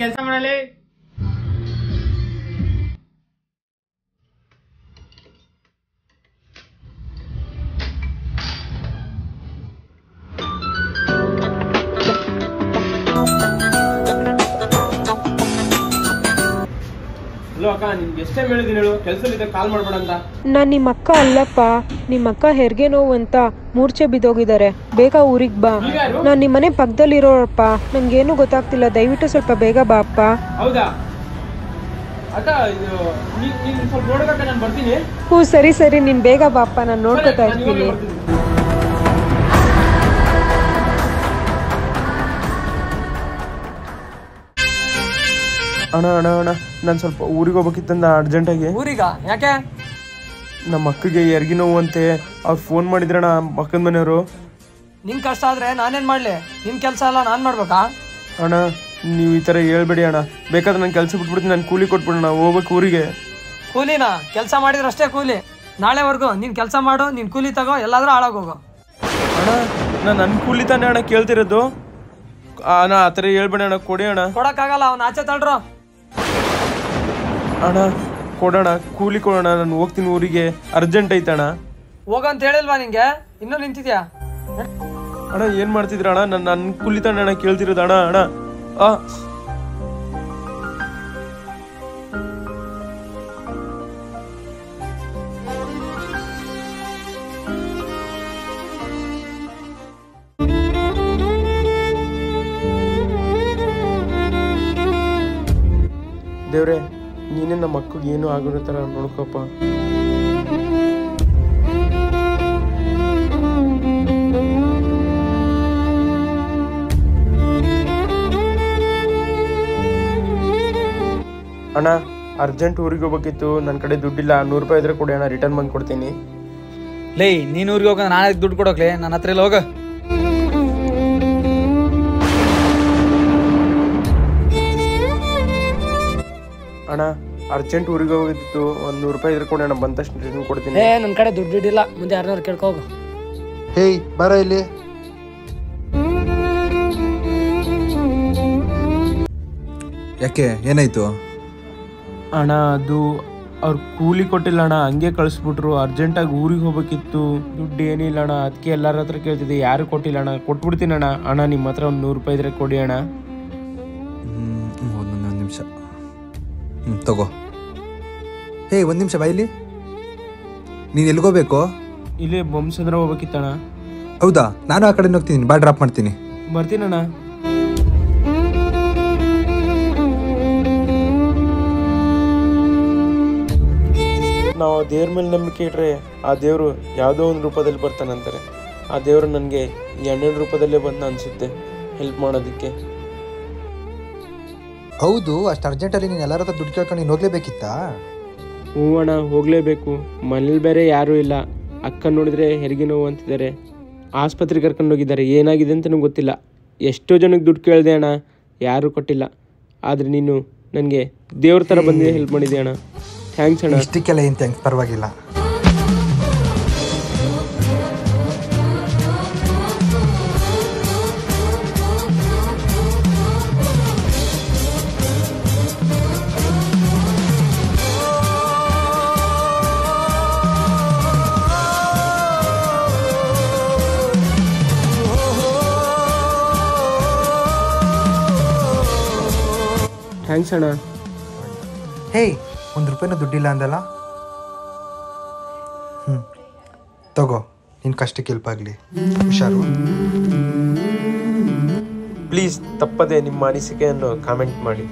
ಕೆಲಸ ಮಾಡಲಿ. ನಾನ್ ನಿಮ್ಮ ಅಕ್ಕ ಅಲ್ಲಪ್ಪ, ನಿಮ್ಮ ಅಕ್ಕ ಹೆರಿಗೆ ನೋವು ಅಂತ ಮೂರ್ಛೆ ಬಿದ್ದೋಗಿದ್ದಾರೆ. ಬೇಗ ಊರಿಗೆ ಬಾ. ನಾನ್ ನಿಮ್ಮನೆ ಪಕ್ಕದಲ್ಲಿರೋರಪ್ಪ, ನಂಗೇನು ಗೊತ್ತಾಗ್ತಿಲ್ಲ. ದಯವಿಟ್ಟು ಸ್ವಲ್ಪ ಬೇಗ ಬಾ ಅಪ್ಪ. ಹೌದಾ ಅಕ್ಕ, ಹ್ಞೂ ಸರಿ ಸರಿ, ನೀನ್ ಬೇಗ ಬಾ ಅಪ್ಪ, ನಾನು ನೋಡ್ಕೊತಾ ಇರ್ತೀನಿ. ಅಣ್ಣ ಅಣ್ಣ ಅಣ್ಣ ನಾನು ಸ್ವಲ್ಪ ಊರಿಗೆ ಹೋಗ್ಬೇಕಿತ್ತಂದ ಅರ್ಜೆಂಟಾಗಿ. ಊರಿಗ ಯಾಕೆ? ನಮ್ಮ ಅಕ್ಕಗೆ ಹೆರಿಗೆ ನೋವು ಅಂತೆ, ಅವ್ರು ಫೋನ್ ಮಾಡಿದ್ರಣ್ಣ ಪಕ್ಕದ ಮನೆಯವರು. ನಿಂಗೆ ಕಷ್ಟ ಆದರೆ ನಾನೇನು ಮಾಡಲಿ? ನಿನ್ನ ಕೆಲಸ ಎಲ್ಲ ನಾನು ಮಾಡ್ಬೇಕಾ? ಅಣ್ಣ ನೀವು ಈ ಥರ ಹೇಳ್ಬೇಡಿ ಅಣ್ಣ, ಬೇಕಾದ್ರೆ ನಾನು ಕೆಲಸ ಬಿಟ್ಬಿಡ್ತೀನಿ, ನಾನು ಕೂಲಿ ಕೊಟ್ಬಿಡೋಣ, ಹೋಗ್ಬೇಕು ಊರಿಗೆ. ಕೂಲಿನಾ? ಕೆಲಸ ಮಾಡಿದ್ರೆ ಅಷ್ಟೇ ಕೂಲಿ. ನಾಳೆವರೆಗೂ ನೀನು ಕೆಲಸ ಮಾಡು, ನೀನು ಕೂಲಿ ತಗೋ, ಎಲ್ಲಾದರೂ ಹಾಳಾಗೋಗು. ಅಣ್ಣ ನಾನು ನನ್ನ ಕೂಲಿ ತಾನೇ ಅಣ್ಣ ಕೇಳ್ತಿರೋದು. ಅಣ್ಣ ಆ ಥರ ಹೇಳ್ಬೇಡಿ ಅಣ್ಣ, ಕೊಡಿ ಅಣ್ಣ. ಕೊಡೋಕ್ಕಾಗಲ್ಲ, ಅವ್ನು ಆಚೆ ತಳ್ರು. ಅಣ್ಣ ಕೊಡೋಣ, ಕೂಲಿ ಕೊಡೋಣ, ನಾನು ಹೋಗ್ತೀನಿ ಊರಿಗೆ, ಅರ್ಜೆಂಟ್ ಐತಣ್ಣ. ಹೋಗಂತ ಹೇಳಿಲ್ವಾ ನಿಂಗೆ? ಇನ್ನೂ ನಿಂತಿದ್ಯಾ? ಅಣ್ಣ ಏನು ಮಾಡ್ತಿದ್ರ ಅಣ್ಣ? ನನ್ನ ಕೂಲಿ ತಾನೇ ಅಣ್ಣ ಕೇಳ್ತಿರೋದು ಅಣ್ಣ. ಅಣ್ಣ ದೇವ್ರೆ, ನೀನೇ ನಮ್ಮ ಮಕ್ಕಳಿಗೆ ಏನು ಆಗಿರೋ ಥರ ನೋಡ್ಕೊಪ್ಪ. ಅಣ್ಣ ಅರ್ಜೆಂಟ್ ಊರಿಗೆ ಹೋಗ್ಬೇಕಿತ್ತು, ನನ್ನ ಕಡೆ ದುಡ್ಡಿಲ್ಲ. 100 ರೂಪಾಯಿ ಇದ್ರೆ ಕೊಡಿ ಅಣ್ಣ, ರಿಟರ್ನ್ ಬಂದು ಕೊಡ್ತೀನಿ. ಲೇ, ನೀನು ಊರಿಗೆ ಹೋಗ, ನಾನು ದುಡ್ಡು ಕೊಡೋಕ್ಲೇ? ನನ್ನ ಹತ್ರ ಇಲ್ಲ, ಹೋಗ. ಅಣ್ಣ ಅರ್ಜೆಂಟ್ ಊರಿಗೆ ಹೋಗಿತ್ತು, 100 ರೂಪಾಯಿ ಇದ್ರೆ ಕೊಡಿ ಅಣ್ಣ, ಬಂದ ತಕ್ಷಣ ರಿಟರ್ನ್ ಕೊಡ್ತೀನಿ. ನನ್ನ ಕಡೆ ದುಡ್ಡಿಲ್ಲ, ಮುಂದೆ ಯಾರನ್ನಾರು ಕೇಳ್ಕೋಗು. ಹೇಯ್ ಬರ ಇಲ್ಲಿ. ಯಾಕೆ, ಏನಾಯ್ತು? ಅಣ್ಣ ಅದು ಅವ್ರು ಕೂಲಿ ಕೊಟ್ಟಿಲ್ಲ ಅಣ್ಣ, ಹಂಗೆ ಕಳಿಸ್ಬಿಟ್ರು. ಅರ್ಜೆಂಟಾಗಿ ಊರಿಗೆ ಹೋಗ್ಬೇಕಿತ್ತು, ದುಡ್ಡು ಏನಿಲ್ಲ ಅಣ್ಣ, ಅದಕ್ಕೆ ಎಲ್ಲರ ಹತ್ರ ಕೇಳ್ತಿದ್ದೆ, ಯಾರು ಕೊಟ್ಟಿಲ್ಲ ಅಣ್ಣ. ಕೊಟ್ಬಿಡ್ತೀನಿ ಅಣ್ಣ. ಅಣ್ಣ ನಿಮ್ಮ ಹತ್ರ ಒಂದು 100 ರೂಪಾಯಿ ಇದ್ರೆ ಕೊಡಿ ಅಣ್ಣ. ಒಂದು ನಿಮಿಷ. ತಗೋ. ಹೇಯ್ ಒಂದು ನಿಮಿಷ ಬಾ ಇಲ್ಲಿ. ನೀನು ಎಲ್ಗೋಬೇಕು? ಇಲ್ಲೇ ಬೊಮ್ಮಸಂದ್ರ ಹೋಗ್ಬೇಕಿತ್ತಣ್ಣ. ಹೌದಾ, ನಾನು ಆ ಕಡೆ ಹೋಗ್ತೀನಿ, ಬಾ ಡ್ರಾಪ್ ಮಾಡ್ತೀನಿ. ಬರ್ತೀನಣ್ಣ. ನಾವು ದೇವ್ರ ಮೇಲೆ ನಂಬಿಕೆ ಇಟ್ರೆ ಆ ದೇವರು ಯಾವುದೋ ಒಂದು ರೂಪದಲ್ಲಿ ಬರ್ತಾನಂತಾರೆ. ಆ ದೇವರು ನನಗೆ ಈ 12 ರೂಪದಲ್ಲೇ ಬಂದು ಅನಿಸುತ್ತೆ ಹೆಲ್ಪ್ ಮಾಡೋದಕ್ಕೆ. ಹೌದು, ಅಷ್ಟು ಅರ್ಜೆಂಟಲ್ಲಿ ನೀನು ಎಲ್ಲರ ಹತ್ರ ದುಡ್ಡು ಕೇಳ್ಕೊಂಡು ನೀನು ಹೋಗ್ಲೇಬೇಕಿತ್ತಾ? ಹ್ಞೂ ಅಣ್ಣ, ಹೋಗಲೇಬೇಕು. ಮನೇಲಿ ಬೇರೆ ಯಾರೂ ಇಲ್ಲ. ಅಕ್ಕ ನೋಡಿದ್ರೆ ಹೆರಿಗೆ ನೋವು ಅಂತಿದ್ದಾರೆ, ಆಸ್ಪತ್ರೆಗೆ ಕರ್ಕೊಂಡು ಹೋಗಿದ್ದಾರೆ. ಏನಾಗಿದೆ ಅಂತಲೂ ಗೊತ್ತಿಲ್ಲ. ಎಷ್ಟೋ ಜನಕ್ಕೆ ದುಡ್ಡು ಕೇಳಿದೆ ಅಣ್ಣ, ಯಾರೂ ಕೊಟ್ಟಿಲ್ಲ. ಆದರೆ ನೀನು ನನಗೆ ದೇವ್ರ ಥರ ಬಂದು ಹೆಲ್ಪ್ ಮಾಡಿದೆ ಅಣ್ಣ. ಥ್ಯಾಂಕ್ಸ್ ಅಣ್ಣ. ಇಷ್ಟಕ್ಕೆಲ್ಲ ಏನು ಥ್ಯಾಂಕ್ಸ್, ಪರವಾಗಿಲ್ಲ. ಥ್ಯಾಂಕ್ಸ್ ಅಣ್ಣ. ಹೇಯ್, 1 ರೂಪಾಯಿನೂ ದುಡ್ಡಿಲ್ಲ ಅಂದಲ್ಲ? ತಗೋ, ನಿನ್ನ ಕಷ್ಟಕ್ಕೆ ಹೆಲ್ಪ್ ಆಗಲಿ. ಹುಷಾರು. ಪ್ಲೀಸ್ ತಪ್ಪದೆ ನಿಮ್ಮ ಅನಿಸಿಕೆಯನ್ನು ಕಾಮೆಂಟ್ ಮಾಡಿ.